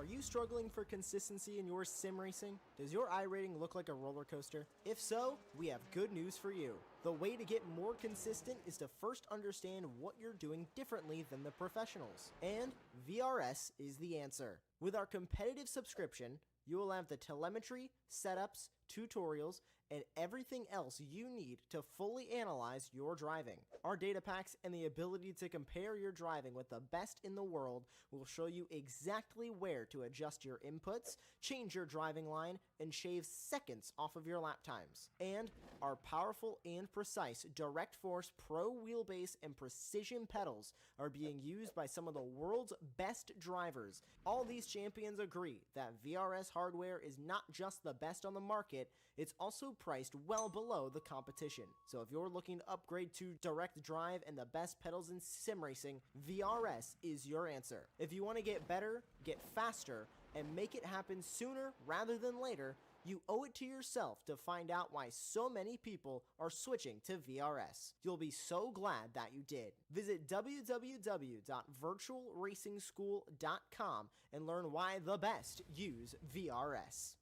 Are you struggling for consistency in your sim racing? Does your iRating look like a roller coaster? If so, we have good news for you. The way to get more consistent is to first understand what you're doing differently than the professionals. And VRS is the answer. With our competitive subscription, you will have the telemetry, setups, tutorials, and everything else you need to fully analyze your driving. Our data packs and the ability to compare your driving with the best in the world will show you exactly where to adjust your inputs, change your driving line, and shave seconds off of your lap times. And our powerful and precise Direct Force Pro wheelbase and precision pedals are being used by some of the world's best drivers. All these champions agree that VRS hardware is not just the best on the market, it's also priced well below the competition. So if you're looking to upgrade to direct drive and the best pedals in sim racing, VRS is your answer. If you want to get better, get faster, and make it happen sooner rather than later, you owe it to yourself to find out why so many people are switching to VRS. You'll be so glad that you did. Visit www.virtualracingschool.com and learn why the best use VRS.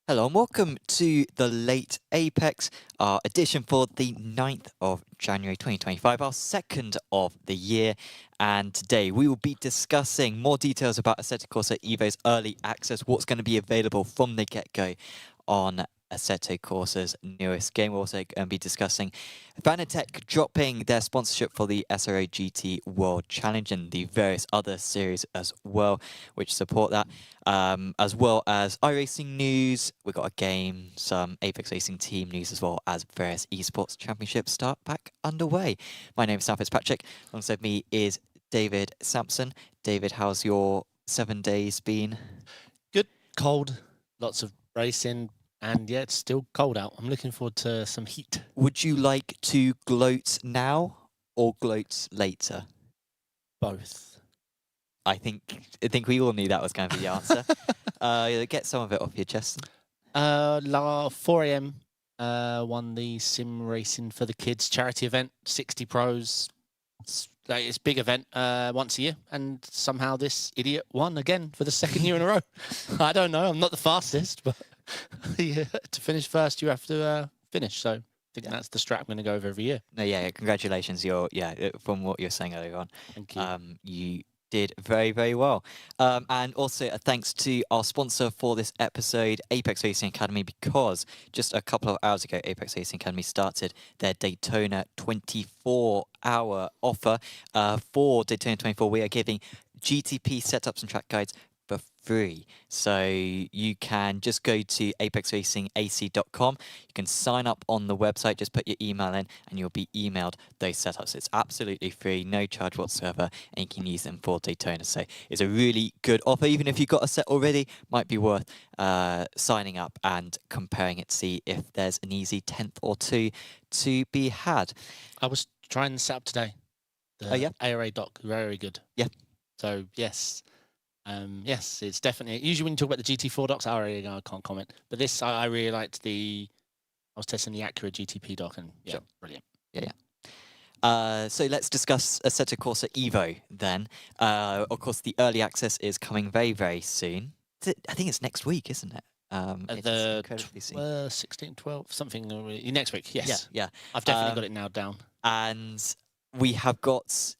Hello and welcome to the Late Apex, our edition for the 9th of January 2025, our second of the year. And today we will be discussing more details about Assetto Corsa EVO's early access, what's going to be available from the get-go on Assetto Corsa's newest game. We're also going to be discussing Fanatec dropping their sponsorship for the SRO GT World Challenge and the various other series as well, which support that, as well as iRacing news. We've got a game, some Apex Racing team news, as well as various Esports championships start back underway. My name is Sam Fitzpatrick. Alongside me is David Sampson. David, how's your 7 days been? Good, cold, lots of racing. And yeah, it's still cold out. I'm looking forward to some heat. Would you like to gloat now or gloat later? Both. I think we all knew that was going to be the answer. Get some of it off your chest. 4 a.m. Won the Simracing for the Kids charity event, 60 pros. It's a big event once a year, and somehow this idiot won again for the second year in a row. I don't know. I'm not the fastest, but yeah, to finish first, you have to finish. So I think that's the strat I'm going to go over every year. No, yeah, congratulations. From what you were saying earlier on, thank you. You did very, very well. And also a thanks to our sponsor for this episode, Apex Racing Academy, because just a couple of hours ago, Apex Racing Academy started their Daytona 24-hour offer. For Daytona 24, we are giving GTP setups and track guides for free. So you can just go to apexracingac.com. You can sign up on the website, just put your email in and you'll be emailed those setups. It's absolutely free, no charge whatsoever, and you can use them for Daytona. So it's a really good offer. Even if you've got a set already, might be worth signing up and comparing it to see if there's an easy 10th or two to be had. I was trying the setup today. The ARA dock, very good. Yeah. So yes. Yes, it's definitely. Usually when you talk about the GT4 docks, I can't comment. But this, I really liked I was testing the Acura GTP dock, and yeah, brilliant. Yeah. So let's discuss Assetto Corsa EVO then. Of course, the early access is coming very, very soon. I think it's next week, isn't it? The incredibly soon. 16, 12, something next week. Yes. Yeah. I've definitely got it now down. And we have got.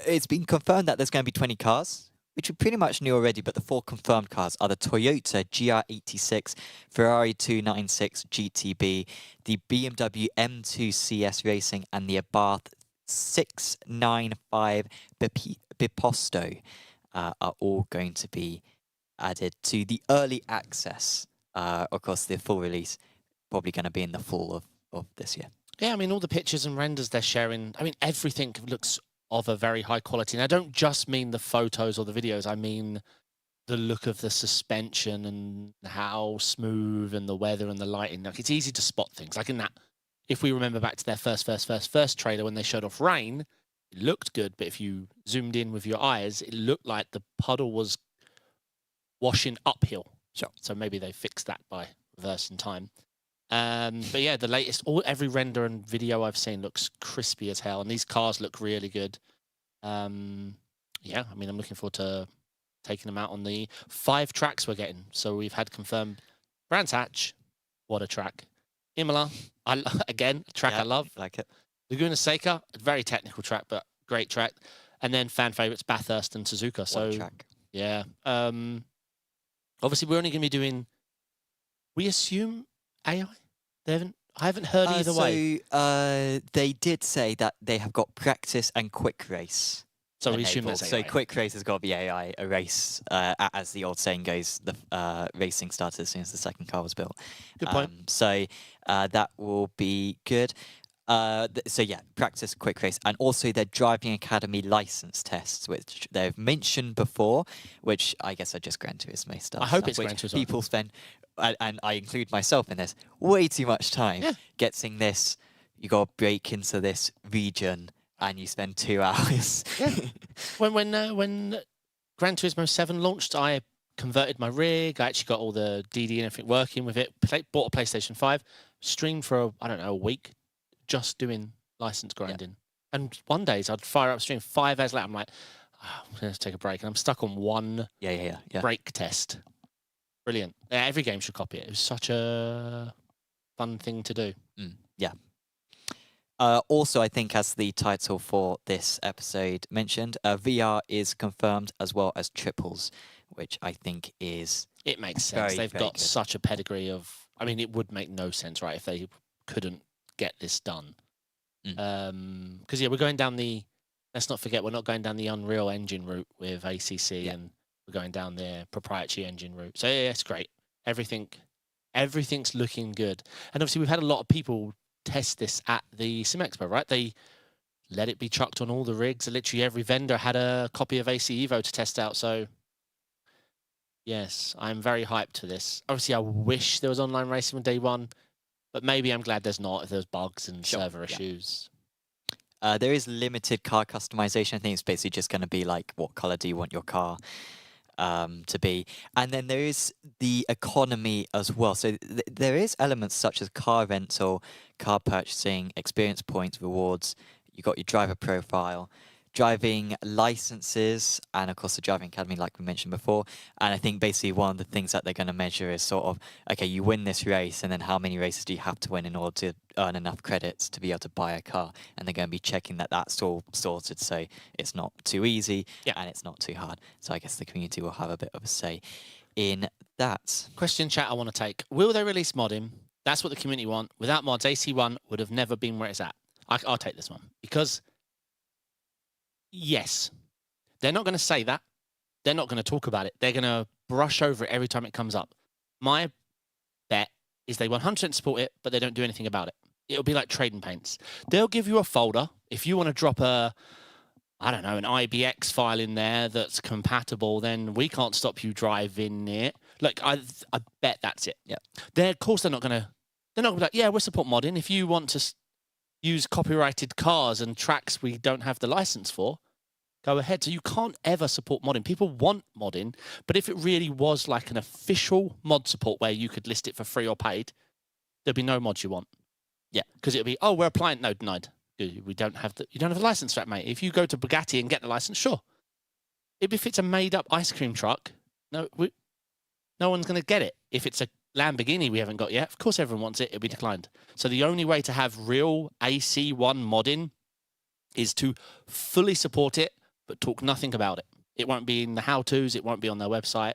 It's been confirmed that there's going to be 20 cars, which we pretty much knew already, but the 4 confirmed cars are the Toyota GR86, Ferrari 296 GTB, the BMW M2 CS Racing, and the Abarth 695 Biposto are all going to be added to the early access Of course, the full release probably going to be in the fall of this year. Yeah, I mean, all the pictures and renders they're sharing, I mean, everything looks of a very high quality. And I don't just mean the photos or the videos, I mean the look of the suspension and how smooth and the weather and the lighting. Like, it's easy to spot things. Like in that, if we remember back to their first trailer when they showed off rain, it looked good, but if you zoomed in with your eyes, it looked like the puddle was washing uphill. Sure. So maybe they fixed that by reversing time. But yeah, the latest, every render and video I've seen looks crispy as hell, and these cars look really good. Yeah, I mean, I'm looking forward to taking them out on the 5 tracks we're getting. So we've had confirmed Brands Hatch, what a track. Imola, again, a track I love. Like it. Laguna Seca, a very technical track, but great track. And then fan favourites Bathurst and Suzuka. So What a track. yeah. Obviously, we're only going to be doing, we assume, AI? I haven't heard either way. They did say that they have got practice and quick race. So we assume enabled. that's AI. So quick race has got to be AI. A race, as the old saying goes, the racing started as soon as the second car was built. Good point. So that will be good. So yeah, practice, quick race, and also their driving academy license tests, which they've mentioned before, which I guess are just Gran Turismo stuff. I hope it's which Gran Turismo. People spend, and I include myself in this, way too much time getting this. You got to break into this region, and you spend 2 hours. Yeah. When Gran Turismo 7 launched, I converted my rig. I actually got all the DD and everything working with it. Bought a PlayStation 5, streamed for I don't know, a week, just doing license grinding. And one days I'd fire up stream 5 hours later. I'm like, oh, I'm going to take a break, and I'm stuck on one break test. Brilliant. Yeah, every game should copy it. It was such a fun thing to do. Yeah. Also, I think as the title for this episode mentioned, VR is confirmed as well as triples, which I think is It makes sense. They've got good. such a pedigree of. I mean, it would make no sense, right, if they couldn't get this done. Because we're going down the. Let's not forget, we're not going down the Unreal Engine route with ACC, and we're going down the proprietary engine route. So yeah, it's great. Everything's looking good, and obviously we've had a lot of people test this at the Sim Expo, right? They let it be chucked on all the rigs. Literally every vendor had a copy of AC EVO to test out. So yes, I'm very hyped for this. Obviously, I wish there was online racing on day one, but maybe I'm glad there's not if there's bugs and server issues. There is limited car customization. I think it's basically just going to be like, what color do you want your car to be? And then there is the economy as well. So there is elements such as car rental, car purchasing, experience points, rewards. You got your driver profile, driving licenses, and of course the driving academy, like we mentioned before. And I think basically one of the things that they're going to measure is sort of, okay, you win this race, and then how many races do you have to win in order to earn enough credits to be able to buy a car? And they're going to be checking that that's all sorted, so it's not too easy and it's not too hard. So I guess the community will have a bit of a say in that. Question chat I want to take. Will they release modding? That's what the community want. Without mods, AC1 would have never been where it's at. I'll take this one. Because, yes, they're not going to say that. They're not going to talk about it. They're going to brush over it every time it comes up. My bet is they 100% support it, but they don't do anything about it. It'll be like trading paints. They'll give you a folder. If you want to drop an IBX file in there that's compatible, then we can't stop you driving it. Like, I bet that's it. Yeah. Of course, they're not going to be like, yeah, we'll support modding. If you want to use copyrighted cars and tracks we don't have the license for, go ahead. So you can't ever support modding. People want modding, but if it really was like an official mod support where you could list it for free or paid, there'd be no mods you want. Yeah, because it'd be, oh, we're applying. No, denied. You don't have the license for that, mate. If you go to Bugatti and get the license, sure. If it's a made-up ice cream truck, no one's going to get it. If it's a Lamborghini we haven't got yet, of course everyone wants it. It'll be declined. So the only way to have real AC1 modding is to fully support it, but talk nothing about it. It won't be in the how-tos. It won't be on their website.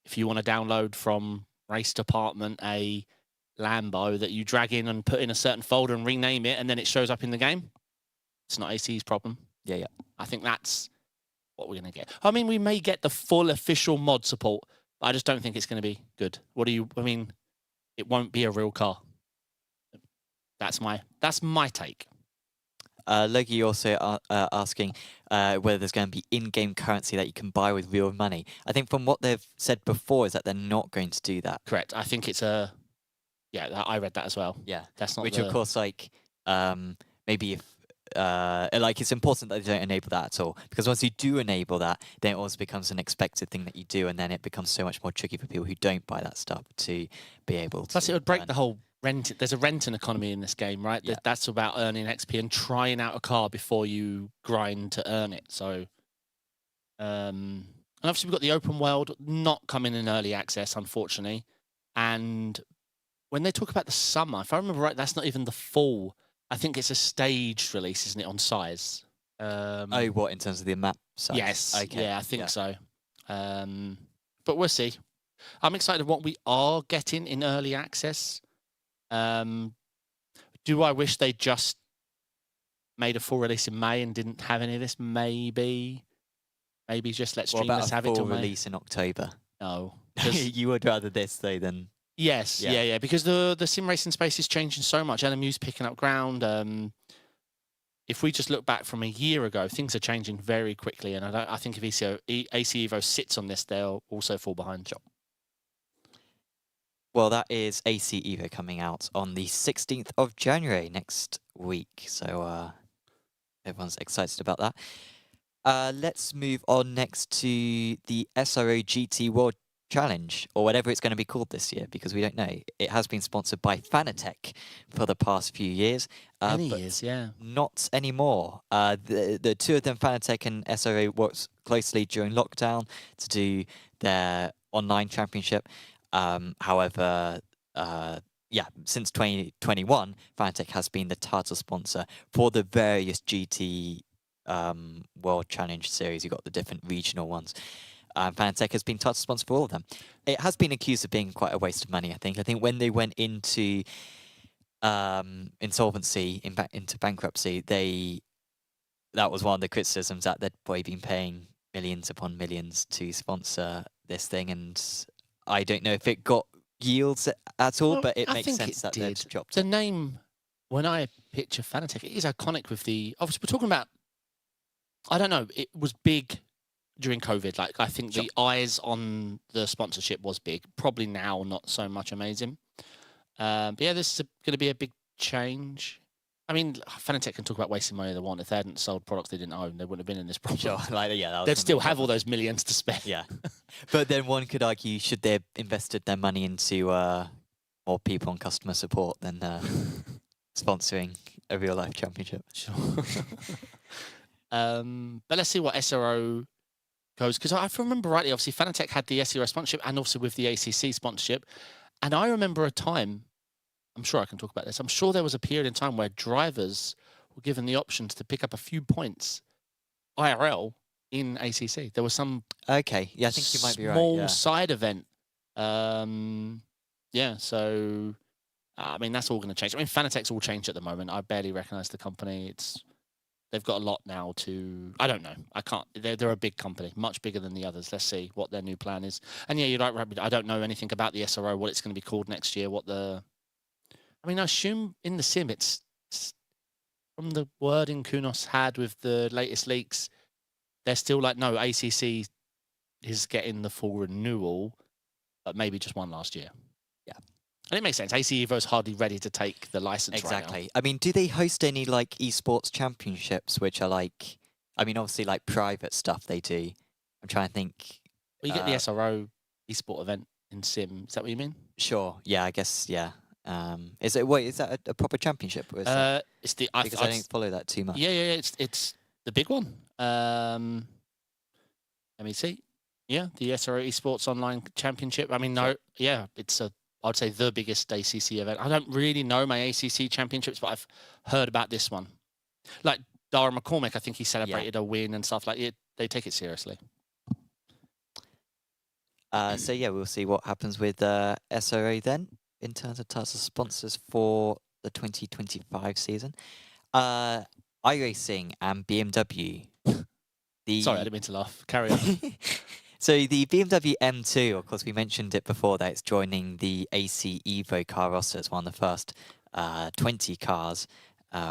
If you want to download from Race Department a Lambo that you drag in and put in a certain folder and rename it, and then it shows up in the game, it's not AC's problem. Yeah. I think that's what we're going to get. I mean, we may get the full official mod support I just don't think it's going to be good. I mean, it won't be a real car. That's my take. Logie also asking whether there's going to be in-game currency that you can buy with real money. I think from what they've said before is that they're not going to do that. Correct. I think it's I read that as well. Yeah. That's not Which, of course, like, maybe if, like, it's important that they don't enable that at all. Because once you do enable that, then it also becomes an expected thing that you do, and then it becomes so much more tricky for people who don't buy that stuff to be able to. Plus, it would break the whole rent. There's a renting economy in this game, right? Yeah. That's about earning XP and trying out a car before you grind to earn it. So, and obviously we've got the open world not coming in early access, unfortunately. And when they talk about the summer, if I remember right, that's not even the full. I think it's a staged release, isn't it, on size? Oh, what, in terms of the map size? Yes. Okay. Yeah, I think so. But we'll see. I'm excited of what we are getting in early access. Do I wish they just made a full release in May and didn't have any of this? Maybe just let streamers have it till May. Release in October? No. You would rather this though than. Yes, yeah, because the sim racing space is changing so much. LMU's picking up ground. If we just look back from a year ago, things are changing very quickly, and I think if AC Evo sits on this, they'll also fall behind. Well, that is AC Evo coming out on the 16th of January next week, so everyone's excited about that. Let's move on next to the SRO GT World Challenge, or whatever it's going to be called this year, because we don't know. It has been sponsored by Fanatec for the past few years. Many years, yeah. Not anymore. The two of them, Fanatec and SRO, worked closely during lockdown to do their online championship. However, since 2021, Fanatec has been the title sponsor for the various GT World Challenge series. You've got the different regional ones. Fanatec has been title sponsor for all of them. It has been accused of being quite a waste of money, I think. I think when they went into insolvency, into bankruptcy, that was one of the criticisms, that they'd probably been paying millions upon millions to sponsor this thing, and I don't know if it got yields at all, but it makes sense that they've dropped the name. When I picture Fanatec, it is iconic with the. Obviously, we're talking about. I don't know. It was big during COVID. Like, I think the eyes on the sponsorship was big. Probably now not so much amazing. But yeah, this is going to be a big change. I mean, Fanatec can talk about wasting money they want. If they hadn't sold products they didn't own, they wouldn't have been in this problem. Sure, they'd still have all those millions to spend. Yeah. But then one could argue, should they have invested their money into more people on customer support than sponsoring a real-life championship? Sure. But let's see what SRO goes. Because if I remember rightly, obviously, Fanatec had the SRO sponsorship and also with the ACC sponsorship. And I remember a time, I'm sure I can talk about this, I'm sure there was a period in time where drivers were given the options to pick up a few points IRL in ACC. There was some okay, yeah, I think you might be right. Small side event. Yeah, so I mean that's all going to change. I mean Fanatec's all changed at the moment. I barely recognise the company. They've got a lot now to. I don't know. I can't. They're a big company, much bigger than the others. Let's see what their new plan is. And yeah, you're right, Rabbit. I don't know anything about the SRO, what it's going to be called next year. I mean, I assume in the sim, it's from the wording Kunos had with the latest leaks. They're still like, no, ACC is getting the full renewal, but maybe just one last year. Yeah. And it makes sense. AC Evo's hardly ready to take the license exactly. right now. I mean, do they host any like esports championships, which are like, I mean, obviously like private stuff they do. I'm trying to think. Well, you get the SRO esport event in sim. Is that what you mean? Sure. Yeah, I guess. Yeah. Is that a proper championship? Or is it's the because I don't follow that too much. Yeah. It's the big one. Let me see. Yeah, the SRO Esports Online Championship. I mean, it's I'd say the biggest ACC event. I don't really know my ACC championships, but I've heard about this one. Like Dara McCormick, I think he celebrated a win and stuff like it. They take it seriously. So yeah, we'll see what happens with SRO then in terms of title sponsors for the 2025 season. iRacing and BMW. Sorry, I didn't mean to laugh. Carry on. So the BMW M2, of course, we mentioned it before that it's joining the AC EVO car roster as one of the first 20 cars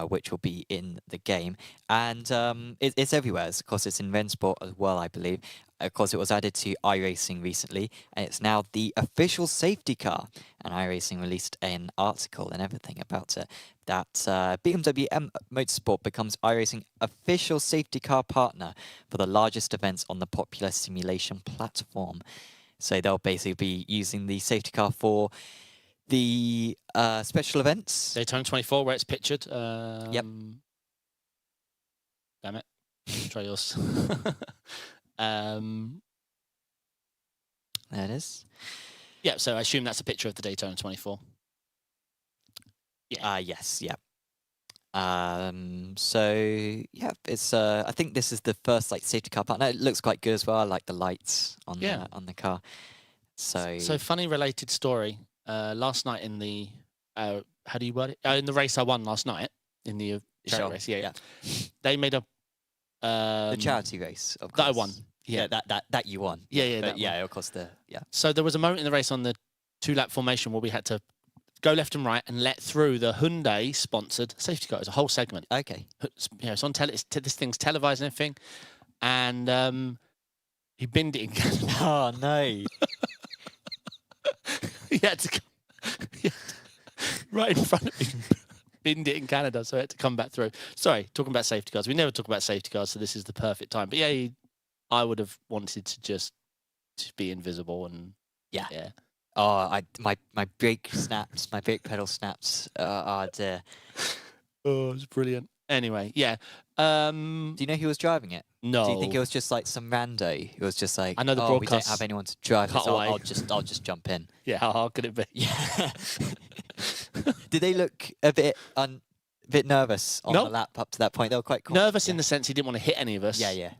which will be in the game. And it's everywhere. Of course, it's in Rensport as well, I believe. Of course, it was added to iRacing recently, and it's now the official safety car. And iRacing released an article and everything about it, that BMW M Motorsport becomes iRacing official safety car partner for the largest events on the popular simulation platform. So they'll basically be using the safety car for the special events. Daytona 24, where it's pictured. Yep. Damn it. Try yours. There it is. Yeah, so I assume that's a picture of the Daytona 24. Yeah. Yes, yeah. So yeah, it's I think this is the first like safety car partner. It looks quite good as well. I like the lights on the car. So funny related story. Last night in the how do you word it? In the race I won last night in the charity race. Yeah. They made a the charity race, of course. That I won. Yeah, that you won. Yeah, of course. So there was a moment in the race on the 2-lap formation where we had to go left and right and let through the Hyundai sponsored safety car. It was a whole segment. Okay. Yeah, it's on this thing's televised and everything, and he binned it in Canada. Oh no! He had to come right in front of me. Binned it in Canada, so I had to come back through. Sorry, talking about safety cars. We never talk about safety cars, so this is the perfect time. But yeah, I would have wanted to be invisible and yeah. Oh, my brake snaps, my brake pedal snaps. Oh dear. Oh, it's brilliant. Anyway, yeah. Do you know who was driving it? No. Do you think it was just like some rando who was just like, I know the we don't broadcast have anyone to drive it, so away. I'll just jump in. Yeah, how hard could it be? Yeah. Did they look a bit nervous on the lap up to that point? They were quite nervous in the sense he didn't want to hit any of us. Yeah.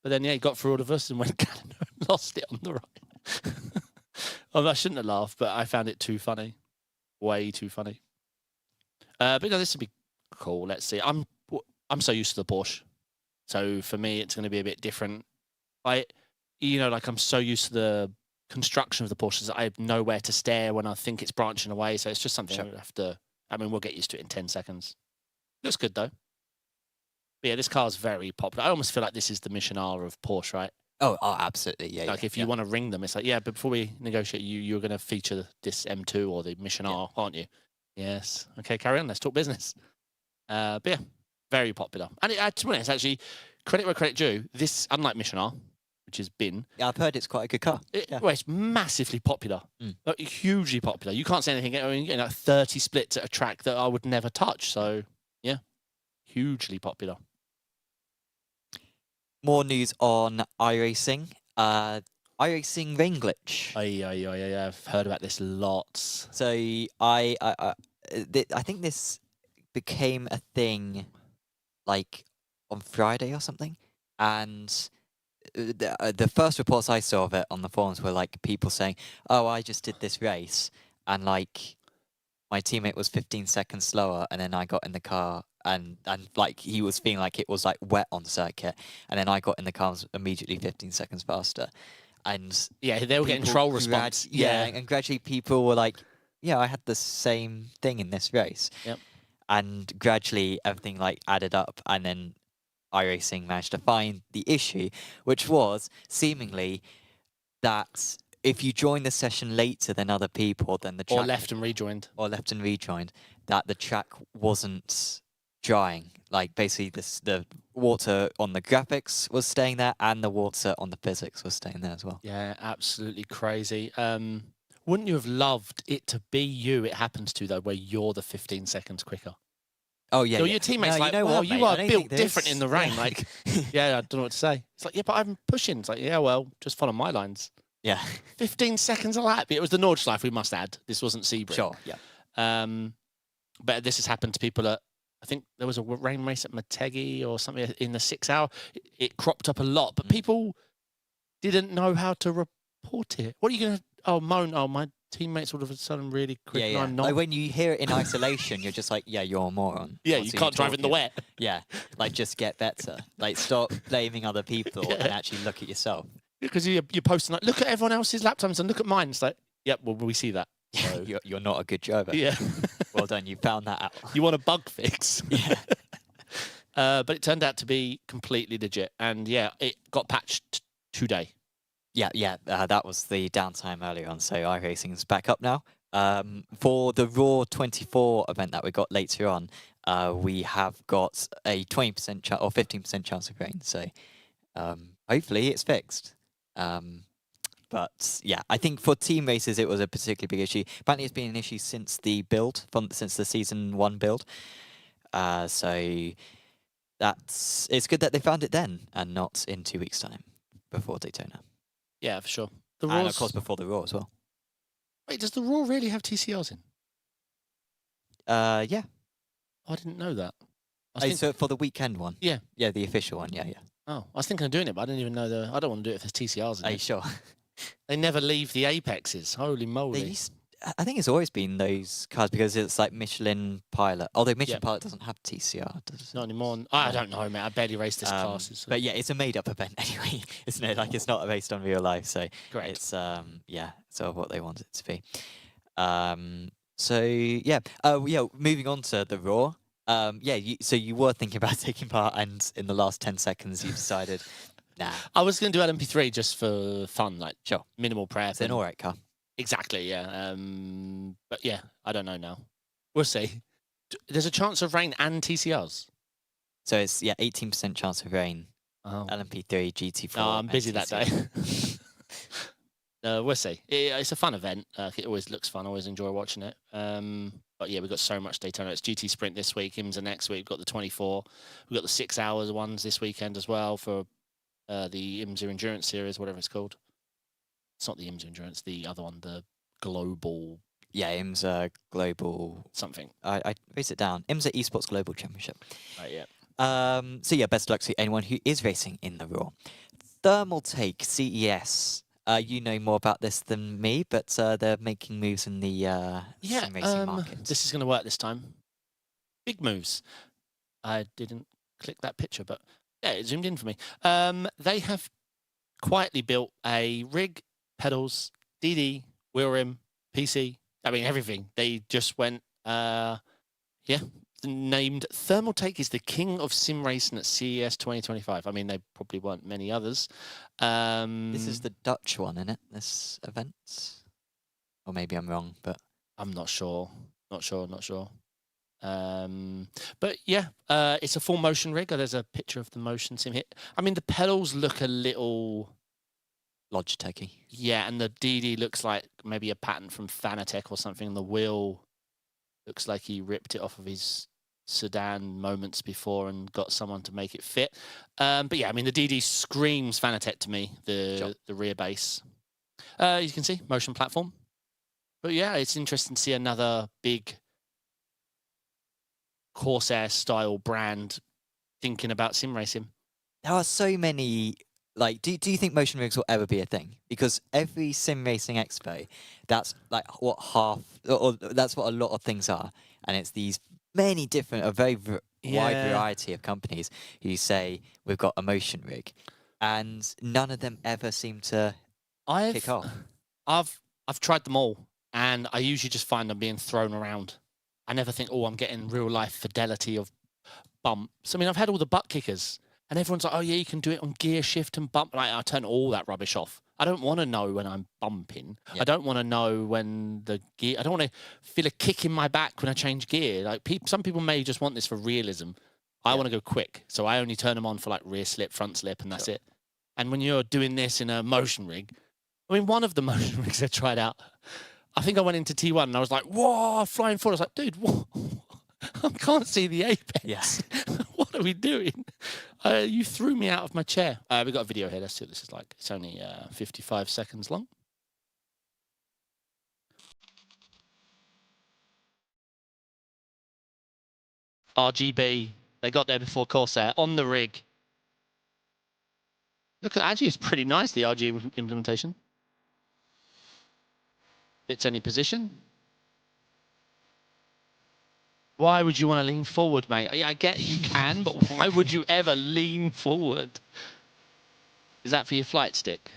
But then he got through all of us and went Canada and lost it on the right. I shouldn't have laughed, but I found it too funny. Way too funny. But no, this would be cool. Let's see. I'm so used to the Porsche. So for me, it's going to be a bit different. I'm so used to the construction of the Porsches that I have nowhere to stare when I think it's branching away. So it's just something I have to, we'll get used to it in 10 seconds. Looks good though. But yeah, this car's very popular. I almost feel like this is the Mission R of Porsche, right? Oh, absolutely. Yeah. Like if you want to ring them, it's like, yeah, but before we negotiate, you're going to feature this M2 or the Mission R, aren't you? Yes. Okay, carry on. Let's talk business. But yeah, very popular. And to be honest, actually, credit where credit due, this, unlike Mission R, which has been... Yeah, I've heard it's quite a good car. Well, it's massively popular. Like, hugely popular. You can't say anything. I mean, 30 splits at a track that I would never touch. So, yeah, hugely popular. More news on iRacing. iRacing rain glitch. I've heard about this lots. So I think this became a thing like on Friday or something, and the first reports I saw of it on the forums were like people saying, "Oh, I just did this race, and like my teammate was 15 seconds slower, and then I got in the car." And like he was feeling like it was like wet on circuit, and then I got in the car and was immediately 15 seconds faster, and yeah, they were getting troll response. And gradually people were like, yeah, I had the same thing in this race. Yep. And gradually everything like added up, and then iRacing managed to find the issue, which was seemingly that if you join the session later than other people, then the track or left and rejoined, that the track wasn't drying. Like basically the water on the graphics was staying there, and the water on the physics was staying there as well. Yeah, absolutely crazy. Wouldn't you have loved it to be you it happens to, though, where you're the 15 seconds quicker? Oh, yeah. Your teammate's like, wow, you are built different in the rain. Like, yeah, I don't know what to say. It's like, yeah, but I'm pushing. It's like, yeah, well, just follow my lines. Yeah. 15 seconds a lap. It was the Nordschleife, we must add. This wasn't Sebring. Sure, yeah. But this has happened to people at, I think there was a rain race at Motegi or something in the 6 hour. It cropped up a lot, but people didn't know how to report it. What are you going to, moan? Oh, my teammates all of a sudden really quick. Yeah. I'm not. Like when you hear it in isolation, you're just like, yeah, you're a moron. Yeah, you can't drive in the wet. Yeah, like just get better. Like stop blaming other people and actually look at yourself. Because you're posting like, look at everyone else's lap times and look at mine. It's like, yep, well, we see that. So, You're not a good driver. yeah. Well done, you found that out. You want a bug fix. Yeah. But it turned out to be completely legit. And yeah, it got patched today. Yeah, that was the downtime earlier on, so iRacing's back up now. For the Raw 24 event that we got later on, we have got a 20% or 15% chance of rain, so hopefully it's fixed. But yeah, I think for team races it was a particularly big issue. Apparently it's been an issue since the build, since the Season 1 build. So it's good that they found it then and not in 2 weeks' time before Daytona. Yeah, for sure. And of course before the Raw as well. Wait, does the Raw really have TCRs in? Yeah. I didn't know that. So for the weekend one? Yeah. Yeah, the official one, yeah. Oh, I was thinking of doing it, but I didn't even know I don't want to do it if there's TCRs in Are it. you sure? They never leave the apexes. Holy moly. I think it's always been those cars because it's like Michelin Pilot. Although Michelin Pilot doesn't have TCR, does it? Not anymore. I don't know, mate. I barely race this class. So. But yeah, it's a made-up event anyway, isn't it? Like, it's not based on real life, so Correct. It's yeah, sort of what they want it to be. So yeah, moving on to the Raw. So you were thinking about taking part, and in the last 10 seconds, you decided, nah. I was going to do LMP3 just for fun, like Sure. Minimal prep. It's an alright car. Exactly, yeah. But yeah, I don't know now. We'll see. There's a chance of rain and TCRs. So it's 18% chance of rain. Oh. LMP3, GT4. No, I'm busy that day. TCR. We'll see. It's a fun event. It always looks fun. I always enjoy watching it. But yeah, we've got so much Daytona. It's GT Sprint this week, IMSA next week. We've got the 24. We've got the 6 hours ones this weekend as well for the IMSA Endurance Series, whatever it's called. It's not the IMSA Endurance, the other one, the Global... Yeah, IMSA Global... Something. I raised it down. IMSA Esports Global Championship. Right, yeah. So yeah, best of luck to anyone who is racing in the Raw. Thermaltake CES. You know more about this than me, but they're making moves in the sim racing market. This is going to work this time. Big moves. I didn't click that picture, but yeah, it zoomed in for me. They have quietly built a rig, pedals, DD, wheel rim, PC. I mean, everything. They just went, named Thermaltake is the king of sim racing at CES 2025. I mean, there probably weren't many others. This is the Dutch one, isn't it? This event? Or maybe I'm wrong, but... I'm not sure. Not sure. But yeah, it's a full motion rig. There's a picture of the motion sim here. I mean, the pedals look a little... Logitech-y. Yeah, and the DD looks like maybe a pattern from Fanatec or something. And the wheel looks like he ripped it off of his sedan moments before and got someone to make it fit. But yeah, I mean, the DD screams Fanatec to me, the rear base. You can see, motion platform. But yeah, it's interesting to see another big Corsair-style brand thinking about sim racing. There are so many... Like, do you think motion rigs will ever be a thing? Because every sim racing expo, that's like what that's what a lot of things are. And it's these many different, wide variety of companies who say, we've got a motion rig. And none of them ever seem to kick off. I've tried them all, and I usually just find them being thrown around. I never think, I'm getting real life fidelity of bumps. I mean, I've had all the butt kickers. And everyone's like, oh, yeah, you can do it on gear shift and bump. Like, I turn all that rubbish off. I don't want to know when I'm bumping. Yep. I don't want to know when the gear... I don't want to feel a kick in my back when I change gear. Like, some people may just want this for realism. I want to go quick. So I only turn them on for, like, rear slip, front slip, and that's it. And when you're doing this in a motion rig... I mean, one of the motion rigs I tried out, I think I went into T1 and I was like, whoa, flying forward. I was like, dude, what? I can't see the apex. Yes. What are we doing? You threw me out of my chair. We've got a video here. Let's see what this is like. It's only 55 seconds long. RGB. They got there before Corsair on the rig. Look, actually, it's pretty nice, the RGB implementation. Fits any position. Why would you want to lean forward, mate? I get you can, but why would you ever lean forward? Is that for your flight stick?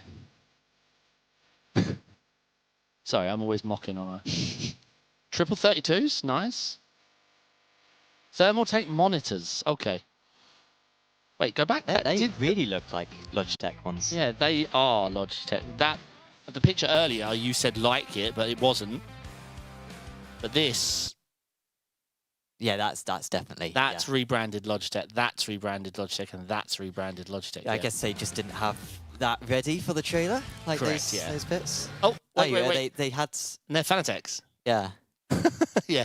Sorry, I'm always mocking on a triple 32s. Nice. Thermaltake monitors. Okay. Wait, go back. They really look like Logitech ones. Yeah, they are Logitech. The picture earlier, you said like it, but it wasn't. But this, Yeah, that's definitely. that's rebranded Logitech. That's rebranded Logitech, and that's rebranded Logitech. Yeah, I guess they just didn't have that ready for the trailer, like Correct, those bits. Oh, wait. They had. And they're Fanatec's. Yeah. Yeah.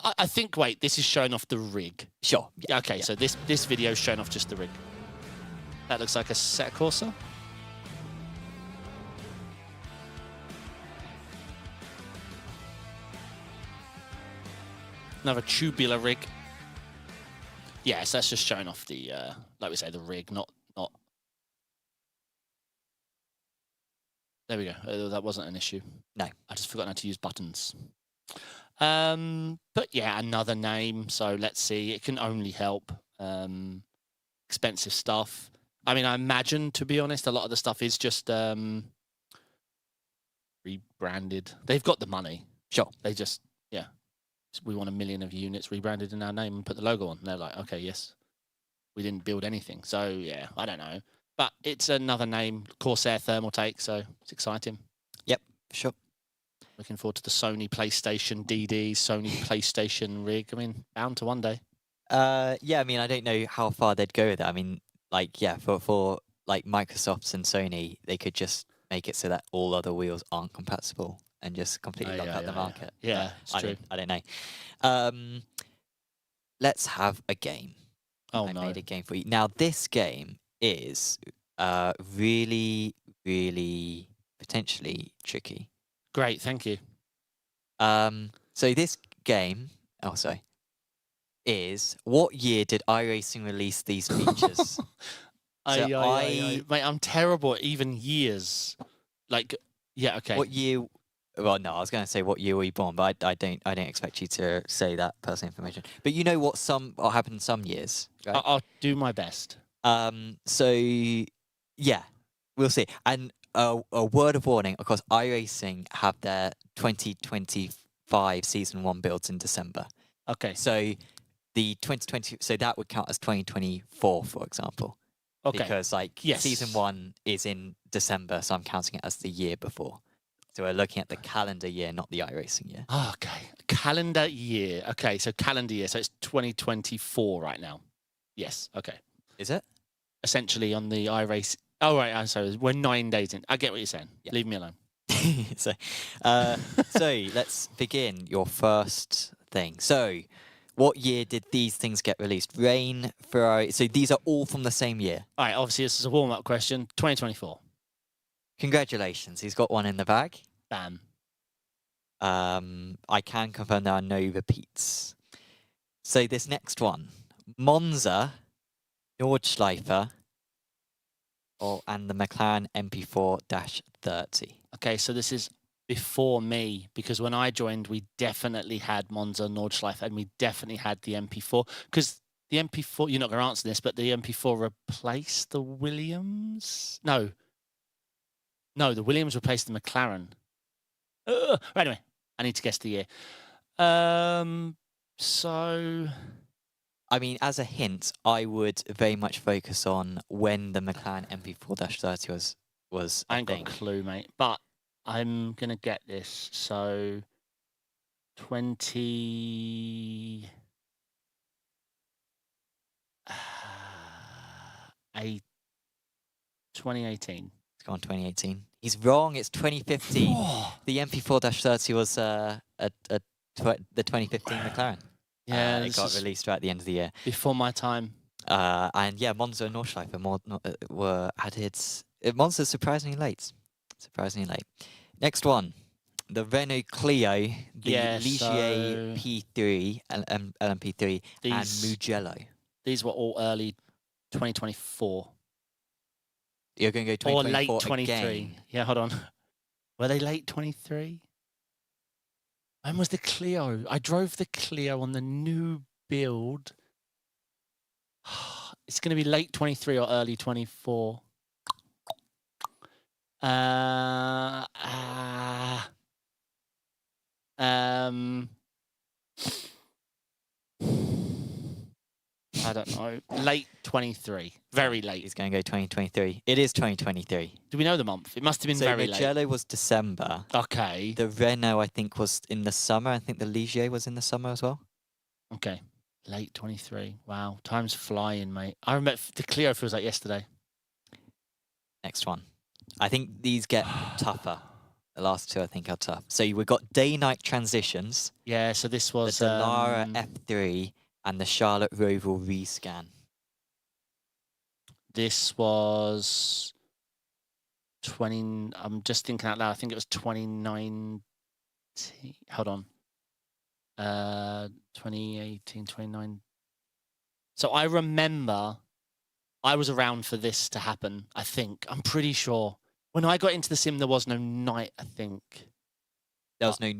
I think, wait, this is showing off the rig. Sure. Yeah, okay, so this video is showing off just the rig. That looks like a set Corsa. Another tubular rig. Yeah, so that's just showing off the, like we say, the rig, not. There we go. That wasn't an issue. No. I just forgot how to use buttons. But yeah, another name. So let's see. It can only help. Expensive stuff. I mean, I imagine, to be honest, a lot of the stuff is just rebranded. They've got the money. Sure. They just, yeah. We want 1 million of units rebranded in our name and put the logo on. And they're like, okay, yes. We didn't build anything. So yeah, I don't know. But it's another name, Corsair Thermaltake, so it's exciting. Yep, sure. Looking forward to the Sony PlayStation DD, Sony PlayStation rig. I mean, bound to one day. Yeah, I mean, I don't know how far they'd go with that. I mean, like, yeah, for like Microsoft and Sony, they could just make it so that all other wheels aren't compatible and just completely lock out the market. Yeah, it's true. I don't know. Let's have a game. Oh, I no. made a game for you. Now, this game is really, really potentially tricky. Great, thank you. So this game, is what year did iRacing release these features? Mate, I'm terrible at even years. Like, yeah, okay. What year? Well, no, I was going to say what year were you born, but I don't expect you to say that personal information. But you know what happened some years, right? I'll do my best. So yeah, we'll see. And a word of warning, of course, iRacing have their 2025 season 1 builds in December. Okay. So the 2020, so that would count as 2024, for example. Okay. Because season 1 is in December, so I'm counting it as the year before. So we're looking at the calendar year, not the iRacing year. Okay. Calendar year. Okay, so calendar year. So it's 2024 right now. Yes. Okay. Is it? Essentially on the iRace. Oh, right. I'm sorry. We're 9 days in. I get what you're saying. Yeah. Leave me alone. so let's begin your first thing. So what year did these things get released? Rain, Ferrari. So these are all from the same year. All right. Obviously, this is a warm-up question. 2024. Congratulations. He's got one in the bag. Bam. I can confirm there are no repeats. So this next one, Monza, Nordschleifer, and the McLaren MP4-30. Okay, so this is before me, because when I joined, we definitely had Monza, Nordschleife, and we definitely had the MP4. Because the MP4, you're not going to answer this, but the MP4 replaced the Williams? No, the Williams replaced the McLaren. Right, anyway, I need to guess the year. So... I mean, as a hint, I would very much focus on when the McLaren MP4-30 was I ain't got a clue, mate. But I'm going to get this. So, 2018. It's gone 2018. He's wrong. It's 2015. The MP4-30 was the 2015 McLaren. Yeah, it got released right at the end of the year. Before my time. And yeah, Monza and Nordschleife were added. Monza's surprisingly late. Next one, the Renault Clio, the Ligier P3, LMP3, and Mugello. These were all early 2024. You're going to go 2024 or late 23. Again. Yeah, hold on. Were they late 23? When was the Clio? I drove the Clio on the new build. It's going to be late 23 or early 24. I don't know. Late 23. Very late. He's going to go 2023. It is 2023. Do we know the month? It must have been So very Mugello was December. late. Okay. The Renault, I think, was in the summer. I think the Ligier was in the summer as well. Okay. Late 23. Wow. Time's flying, mate. I remember the Clio feels like yesterday. Next one. I think these get tougher. The last two, I think, are tough. So we've got day-night transitions. Yeah, so this was... The Dallara F3 and the Charlotte Roval rescan. This was 20... I'm just thinking out loud. I think it was 2019... Hold on. 2018, 2019... So I remember I was around for this to happen, I think. I'm pretty sure. When I got into the sim, there was no night, I think. There was no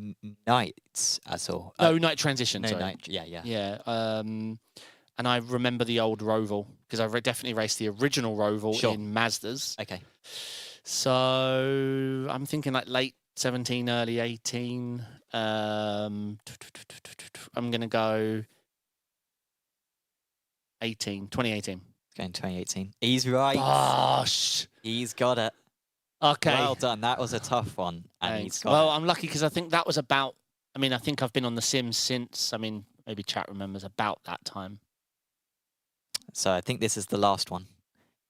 nights at all. No, night transition, No sorry. night, yeah. Yeah. And I remember the old Roval, because I definitely raced the original Roval Sure. in Mazdas. Okay. So I'm thinking like late 17, early 18. I'm going to go 2018. Going 2018. He's right. Gosh. He's got it. Okay. Well done. That was a tough one. And Thanks. he's got Well, it. I'm lucky because I think that was about, I think I've been on the Sims since, maybe chat remembers about that time. So I think this is the last one.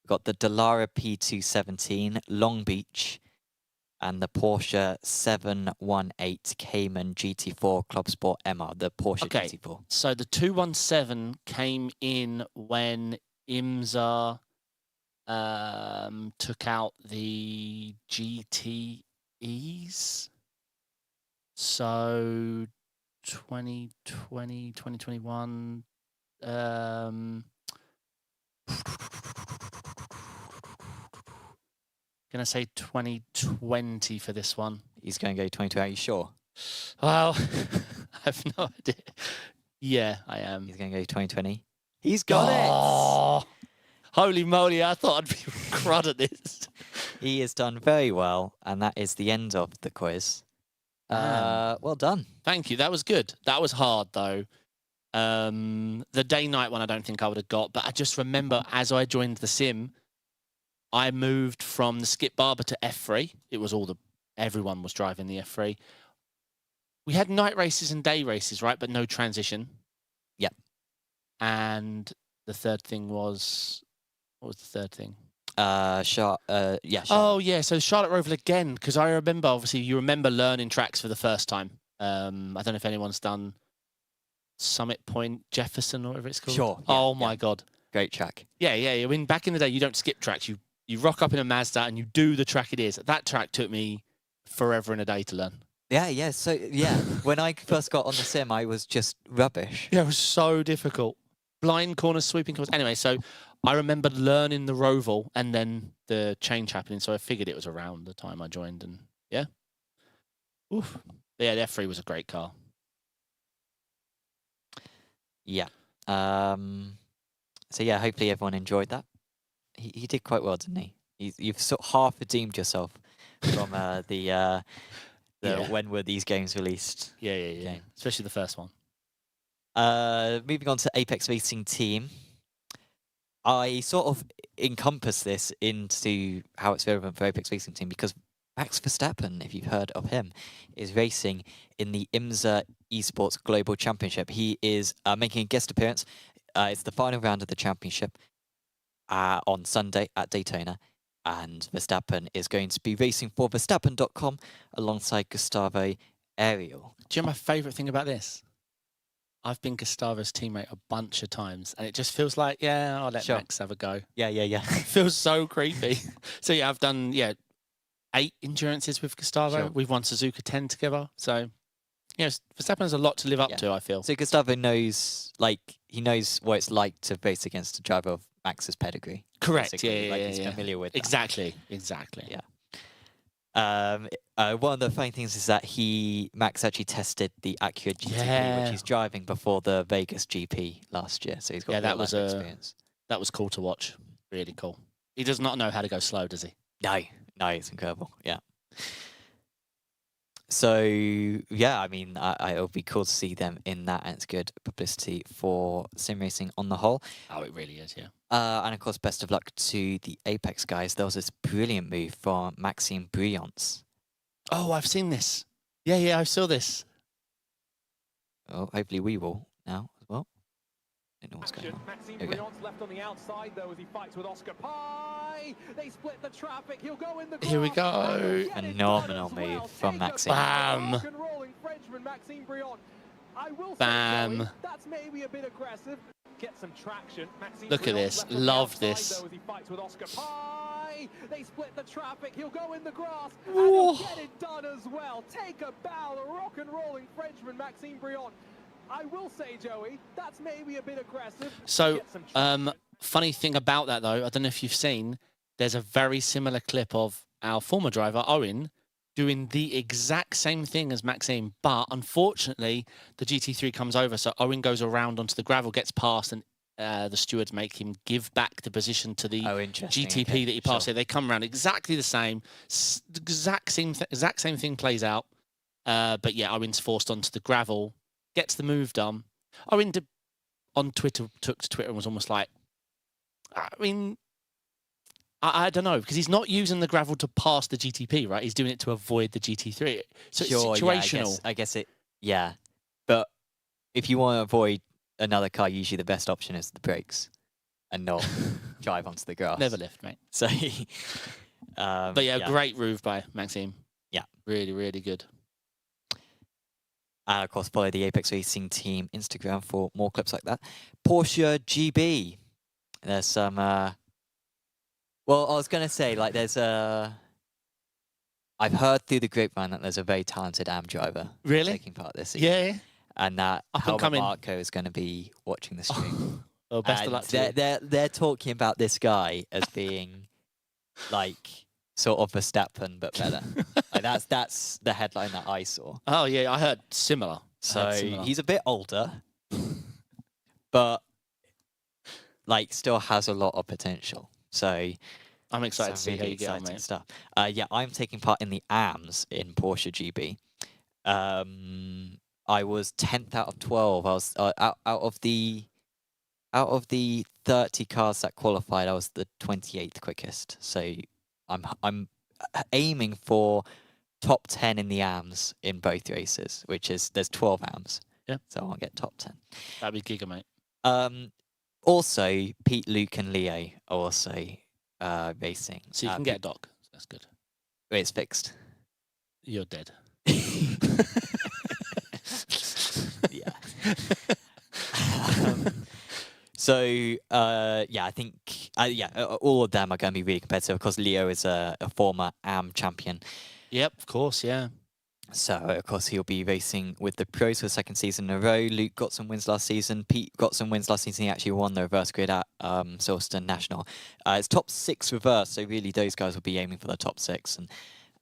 We've got the Dallara P217 Long Beach and the Porsche 718 Cayman GT4 Club Sport MR, the Porsche Okay. GT4. So the 217 came in when IMSA took out the GTEs. So 2020, 2021. Gonna say 2020 for this one. He's going to go 2020. Are you sure? Well, I have no idea. Yeah, I am. He's going to go 2020. He's got Oh, holy moly, I thought I'd be crud at this. it. He has done very well, and that is the end of the quiz. Well done. Thank you. That was good. That was hard, though. The day-night one I don't think I would have got, but I just remember as I joined the sim, I moved from the Skip Barber to F3. It was everyone was driving the F3. We had night races and day races, right? But no transition. Yep. And the third thing was, what was the third thing? Charlotte. Oh, yeah. So Charlotte Roval again, because I remember, obviously, you remember learning tracks for the first time. I don't know if anyone's done Summit Point Jefferson or whatever it's called. Sure. Yeah, Oh, my God. Great track. Yeah. I mean, back in the day, you don't skip tracks. You rock up in a Mazda and you do the track it is. That track took me forever and a day to learn. Yeah. So, yeah, when I first got on the sim, I was just rubbish. Yeah, it was so difficult. Blind corners, sweeping corners. Anyway, so I remember learning the Roval and then the change happening. So I figured it was around the time I joined. And yeah. Oof. Yeah, the F3 was a great car. Yeah. So, yeah, hopefully everyone enjoyed that. He did quite well, didn't he? You've sort of half redeemed yourself from the when were these games released? Yeah. Okay. Especially the first one. Moving on to Apex Racing Team. I sort of encompass this into how it's relevant for Apex Racing Team because Max Verstappen, if you've heard of him, is racing in the IMSA Esports Global Championship. He is making a guest appearance. It's the final round of the championship on Sunday at Daytona. And Verstappen is going to be racing for Verstappen.com alongside Gustavo Ariel. Do you know my favourite thing about this? I've been Gustavo's teammate a bunch of times, and it just feels like, yeah, I'll let Max have a go. Yeah. It feels so creepy. So, yeah, I've done, 8 endurances with Gustavo. Sure. We've won Suzuka 10 together. So, Verstappen has a lot to live up to, I feel. So Gustavo knows, he knows what it's like to race against a driver of Max's pedigree. Correct. Basically. He's familiar with that. Exactly. Yeah. One of the funny things is that Max actually tested the Acura GTP, which he's driving before the Vegas GP last year. So he's got that was experience. That was cool to watch. Really cool. He does not know how to go slow, does he? No, it's incredible. Yeah. So yeah, I mean, it'll be cool to see them in that, and it's good publicity for sim racing on the whole. Oh, it really is, yeah. And of course, best of luck to the Apex guys. There was this brilliant move from Maxime Brient. Oh, I've seen this. Yeah, I saw this. Oh, hopefully we will now as well. Don't know what's going on. Maxime There we go. Briant's left on the outside though as he fights with Oscar Pie. They split the traffic. He'll go in the Here we grass, and go. he'll get it Phenomenal done as move well. from Take a Maxime. Bam. rock and rolling Frenchman, Maxime Briant. I will say, Bam. Joey, that's maybe a bit aggressive. Get some traction. Maxime Look at Briant's this. left on the Love outside, this. though, as he fights with Oscar Pie. They split the traffic. He'll go in the grass, and Whoa. he'll get it done as well. Take a bow, the rock and rolling Frenchman, Maxime Briant. I will say, Joey, that's maybe a bit aggressive. So, Get some traction. funny thing about that, though, I don't know if you've seen, there's a very similar clip of our former driver, Owen, doing the exact same thing as Maxime, but unfortunately, the GT3 comes over, so Owen goes around onto the gravel, gets past, and the stewards make him give back the position to the Oh, interesting. GTP Okay, that he passed. sure. So they come around exactly the same, exact same thing plays out. But yeah, Owen's forced onto the gravel, gets the move done. Owen on Twitter took to Twitter and was almost like, I mean, I don't know, because he's not using the gravel to pass the GTP, right? He's doing it to avoid the GT3. So Sure, it's yeah, situational. I guess it. Yeah, but if you want to avoid another car, usually the best option is the brakes, and not drive onto the grass. Never lift, mate. So, But yeah, great move by Maxime. Yeah. Really, really good. And of course, follow the Apex Racing Team Instagram for more clips like that. Porsche GB. There's some. Well, I was gonna say, like, there's a. I've heard through the grapevine that there's a very talented AM driver Really? taking part this season, Yeah. and that Up and Helmut coming. Marko is going to be watching the stream. Well, best of And luck to you. they're talking about this guy as being like sort of Verstappen but better. Like that's the headline that I saw. Oh, yeah, I heard similar. So he's a bit older, but like still has a lot of potential. So I'm excited to some see how really you get on, exciting mate. stuff. Yeah, I'm taking part in the AMS in Porsche GB. I was 10th out of 12. I was out of the 30 cars that qualified, I was the 28th quickest. So I'm aiming for top 10 in the AMS in both races, which is there's 12 AMS. Yeah. So I'll get top 10. That'd be giga, mate. Also, Pete, Luke, and Leo are also racing. So you can get a dock. That's good. It's fixed. You're dead. Yeah. So yeah, I think all of them are going to be really competitive. Of course, Leo is a former AM champion, Yep, of course, yeah. so of course he'll be racing with the pros for the second season in a row. Luke got some wins last season. Pete got some wins last season. He actually won the reverse grid at Silverstone National. It's top 6 reverse, so really those guys will be aiming for the top 6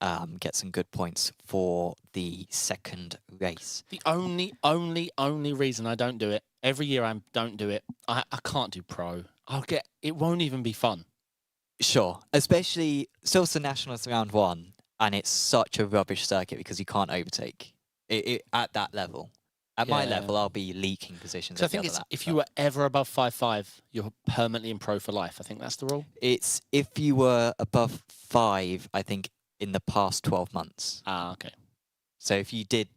and get some good points for the second race. The only reason I don't do it, every year I don't do it, I can't do pro. It won't even be fun. Sure, especially Silverstone National is round 1, and it's such a rubbish circuit because you can't overtake it at that level. At my Yeah. level, I'll be leaking positions. So I at the think other it's lap, if but you were ever above 5.5, you're permanently in pro for life. I think that's the rule. it's if you were above 5, I think in the past 12 months. Ah, okay. So if you did,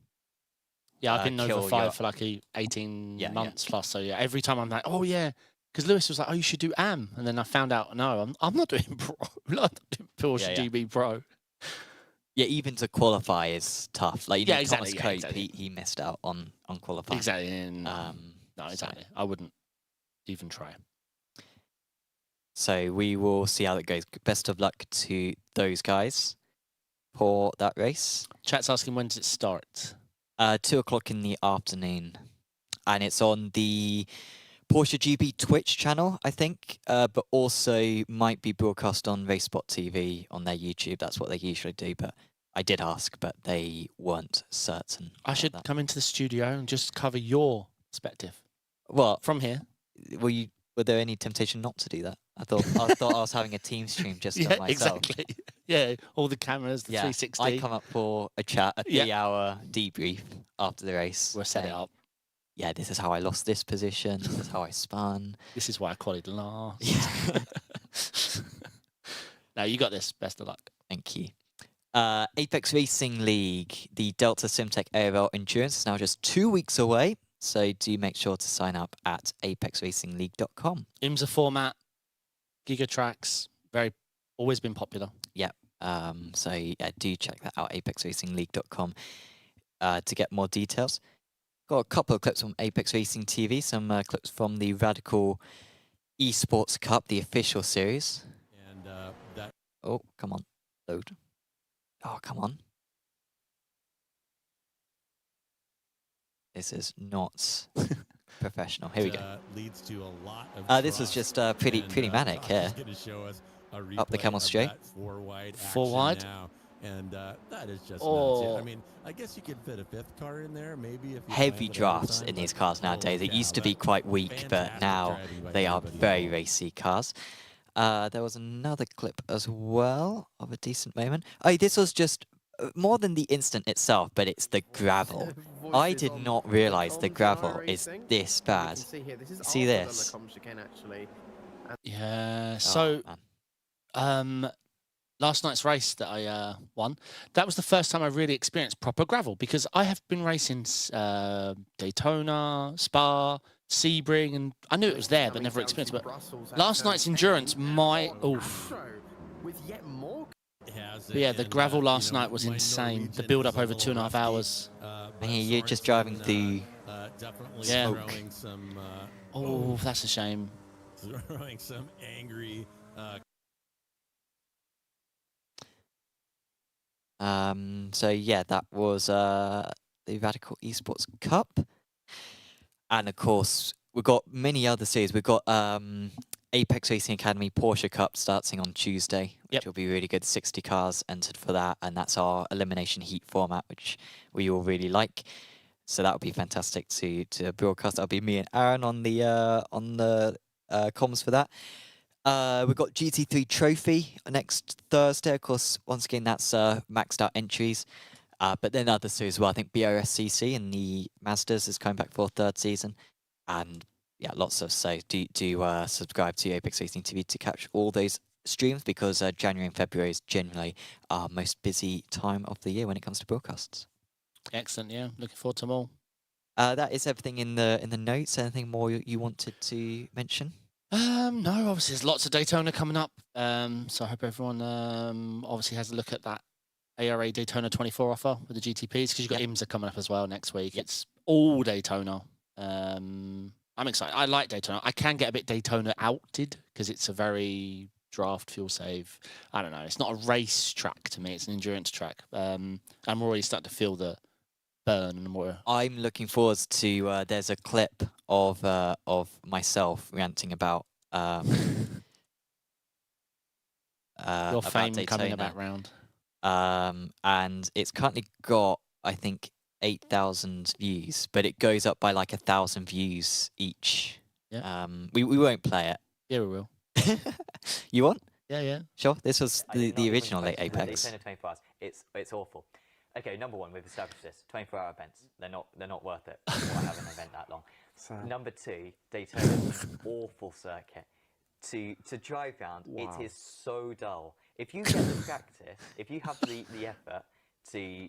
Yeah, I've been kill over 5 your- for like 18 Yeah, yeah. months plus. So yeah, every time I'm like, oh yeah, because Lewis was like, oh, you should do AM, and then I found out, no, I'm not doing pro. I'm not doing Porsche Yeah, yeah. GB Pro. yeah, even to qualify is tough. Like, you know, Yeah, exactly, Thomas yeah, Cope, exactly. he missed out on qualifying. Exactly. And, no, So- exactly. I wouldn't even try. So we will see how it goes. Best of luck to those guys for that race. Chat's asking when does it start? 2 o'clock in the afternoon, and it's on the Porsche GB Twitch channel, I think, but also might be broadcast on RaceSpot TV on their YouTube. That's what they usually do, but I did ask, but they weren't certain. I about should that. come into the studio and just cover your perspective Well, from here. were there any temptation not to do that? I thought I was having a team stream just on myself. exactly. Yeah, all the cameras, the Yeah, 360. I come up for a chat, a Yeah. 3-hour debrief after the race. We'll set it saying, up. Yeah, this is how I lost this position. This is how I spun. This is why I qualified last. Yeah. No, you got this. Best of luck. Thank you. Apex Racing League, the Delta Simtech ARL Endurance is now just 2 weeks away. So do make sure to sign up at apexracingleague.com. IMSA format, Giga Tracks, always been popular. Yep. So yeah, do check that out, apexracingleague.com, to get more details. Got a couple of clips from Apex Racing TV, some clips from the Radical Esports Cup, the official series. And that. Oh, come on, load. Oh, come on. This is not professional. Here we go. Leads to a lot of this was just pretty manic here. Up the camel straight. Four wide. Now. And that is just Oh. nuts. I mean, I guess you could fit a fifth car in there, maybe. If you Heavy planned it drafts ahead of in time, these but cars nowadays. It holy used to cow, be that quite weak, but fantastic now driving by they are everybody very involved. racy cars. There was another clip as well of a decent moment. Oh, this was just more than the incident itself, but it's the gravel. I did not realise the gravel is this bad. See this? Yeah. Oh, So, man. last night's race that I won, that was the first time I really experienced proper gravel, because I have been racing Daytona, Spa, Sebring, and I knew it was there, but never experienced it. But last night's endurance, oof. But yeah, the gravel last night was insane. The build-up over 2.5 hours. And you're just driving through Yeah. smoke. Oh, that's a shame. Throwing some angry. So yeah, that was the Radical Esports Cup, and of course we've got many other series. We've got Apex Racing Academy Porsche Cup starting on Tuesday, which Yep. will be really good. 60 cars entered for that, and that's our elimination heat format, which we all really like. So that would be fantastic to broadcast. That'll be me and Aaron on the comms for that. We've got GT3 Trophy next Thursday. Of course, once again, that's maxed out entries. But then others too as well. I think BRSCC and the Masters is coming back for a third season. And yeah, lots of, so do subscribe to Apex Racing TV to catch all those streams, because January and February is generally our most busy time of the year when it comes to broadcasts. Excellent, yeah. Looking forward to them all. That is everything in the notes. Anything more you wanted to mention? No, obviously there's lots of Daytona coming up. So I hope everyone obviously has a look at that ARA Daytona 24 offer with the GTPs, because you've got IMSA coming up as well next week. Yep. It's all Daytona. I'm excited. I like Daytona. I can get a bit Daytona outed because it's a very draft fuel save. I don't know. It's not a race track to me. It's an endurance track. I'm already starting to feel the burn and more. I'm looking forward to. There's a clip of myself ranting about Your about fame Daytona. coming about round. And it's currently got, I think, 8,000 views, but it goes up by like 1,000 views each. Yeah. We won't play it. Yeah, we will. You want? Yeah, yeah. Sure. This was the original late Apex. Daytona 24 hours. It's awful. Okay, number one, we've established this. 24-hour events. They're not worth it. I have an event that long. Number two, Daytona's an awful circuit. To drive round, it is so dull. If you get the practice, if you have the effort to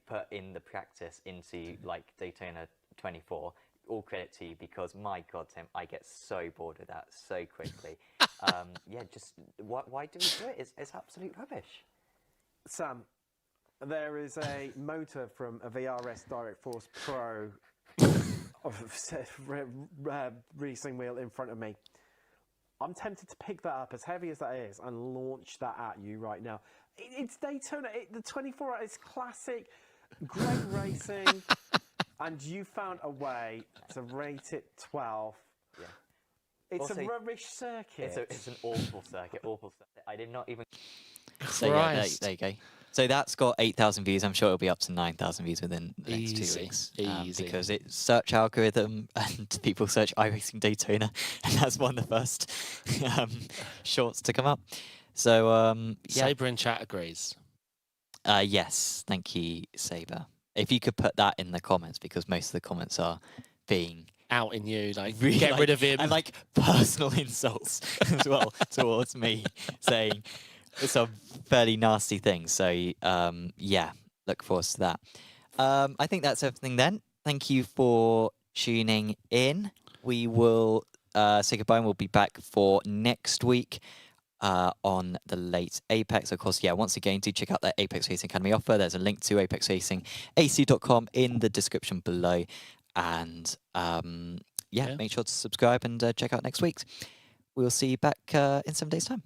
put in the practice into like Daytona 24, all credit to you, because my God, Tim, I get so bored of that so quickly. Yeah, just why do we do it? It's absolute rubbish. Sam, there is a motor from a VRS Direct Force Pro racing wheel in front of me. I'm tempted to pick that up, as heavy as that is, and launch that at you right now. It's Daytona. The 24 hour is classic, great racing, and you found a way to rate it 12. Yeah. It's Also, a rubbish circuit. It's an awful circuit, awful circuit. I did not even... So yeah, there you go. So that's got 8,000 views. I'm sure it'll be up to 9,000 views within the next 2 weeks. Easy. Because it's search algorithm and people search iRacing Daytona, and that's one of the first shorts to come up. So yeah. Saber in chat agrees. Yes, thank you, Saber. If you could put that in the comments, because most of the comments are being Out in you, like really, get rid of him. and like personal insults as well towards me, saying some fairly nasty things. So yeah, look forward to that. I think that's everything then. Thank you for tuning in. We will say goodbye and we'll be back for next week on the late Apex. Of course, yeah, once again, do check out the Apex Racing Academy offer. There's a link to apexracingac.com in the description below. And yeah, make sure to subscribe and check out next week's. We'll see you back in 7 days' time.